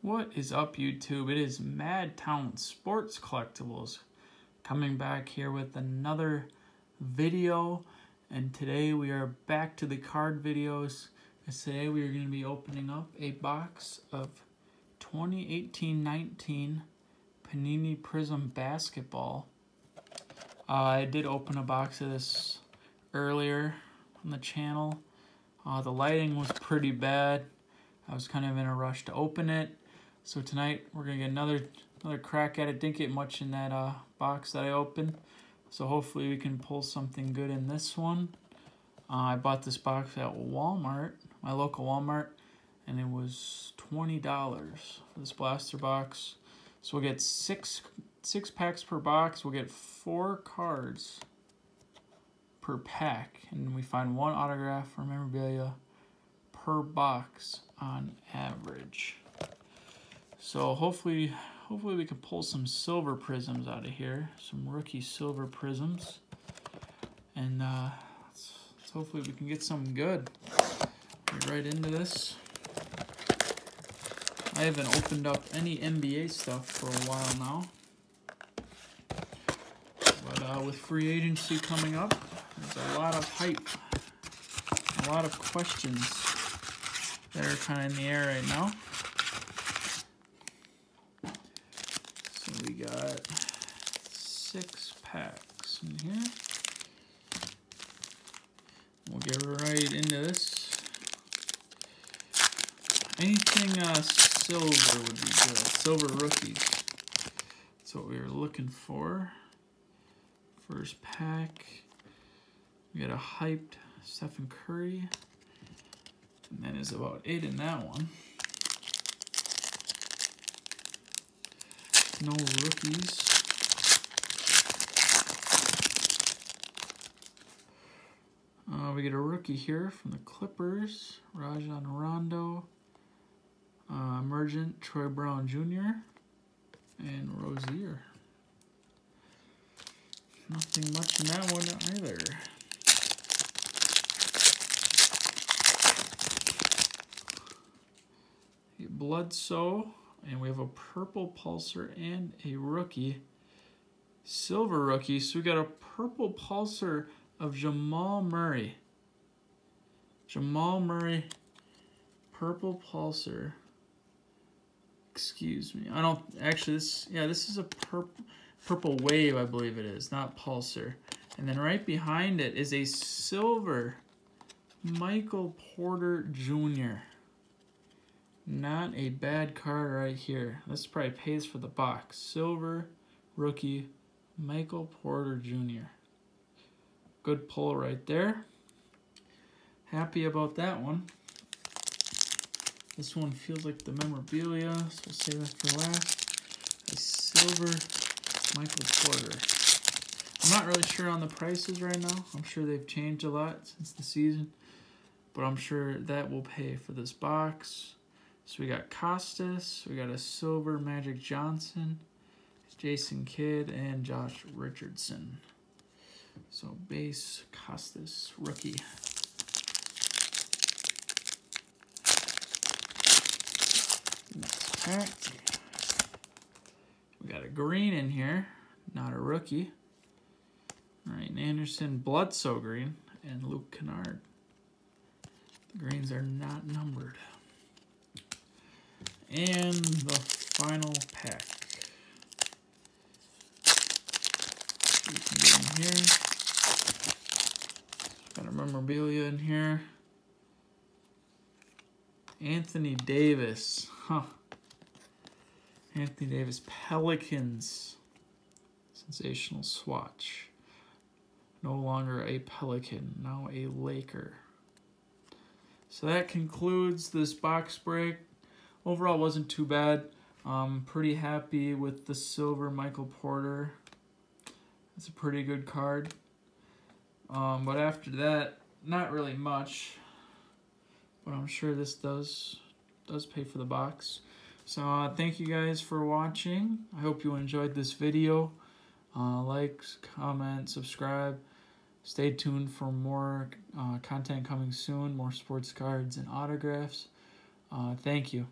What is up, YouTube? It is Madtown Sports Collectibles coming back here with another video, and today we are back to the card videos. Today we are going to be opening up a box of 2018-19 Panini Prizm basketball. I did open a box of this earlier on the channel. The lighting was pretty bad. I was kind of in a rush to open it. So tonight we're gonna get another crack at it. Didn't get much in that box that I opened, so hopefully we can pull something good in this one. I bought this box at Walmart, my local Walmart, and it was $20 for this blaster box. So we'll get six packs per box. We'll get 4 cards per pack, and we find 1 autograph or memorabilia per box on average. So hopefully we can pull some silver prisms out of here, some rookie silver prisms, and hopefully we can get something good. Get right into this. I haven't opened up any NBA stuff for a while now, but with free agency coming up, there's a lot of hype, a lot of questions that are kind of in the air right now. We got 6 packs in here. We'll get right into this. Anything silver would be good. Silver rookies. That's what we were looking for. First pack. We got a hyped Stephen Curry. And then there's about 8 in that one. No rookies. We get a rookie here from the Clippers, Rajon Rondo, Emergent Troy Brown Jr., and Rozier. Nothing much in that one either. Bledsoe. And we have a purple pulsar and a rookie. Silver rookie. So we got a purple pulsar of Jamal Murray. Jamal Murray, purple pulsar. Excuse me. I don't actually this is a purple wave, I believe it is, not pulsar. And then right behind it is a silver Michael Porter Jr. Not a bad card right here. This probably pays for the box. Silver rookie Michael Porter Jr. Good pull right there. Happy about that one. This one feels like the memorabilia, so we'll save that for last. A silver Michael Porter. I'm not really sure on the prices right now. I'm sure they've changed a lot since the season, but I'm sure that will pay for this box. So we got Costas, we got a silver Magic Johnson, Jason Kidd, and Josh Richardson. So base Costas rookie. Next pack. We got a green in here, not a rookie. Ryan Anderson, Bledsoe green, and Luke Kennard. The greens are not numbered. And the final pack. We can get in here. Got a memorabilia in here. Anthony Davis. Anthony Davis, Pelicans. Sensational swatch. No longer a Pelican, now a Laker. So that concludes this box break. Overall, wasn't too bad. Pretty happy with the silver Michael Porter. It's a pretty good card. But after that, not really much. But I'm sure this does pay for the box. So thank you guys for watching. I hope you enjoyed this video. Like, comment, subscribe. Stay tuned for more content coming soon. More sports cards and autographs. Thank you.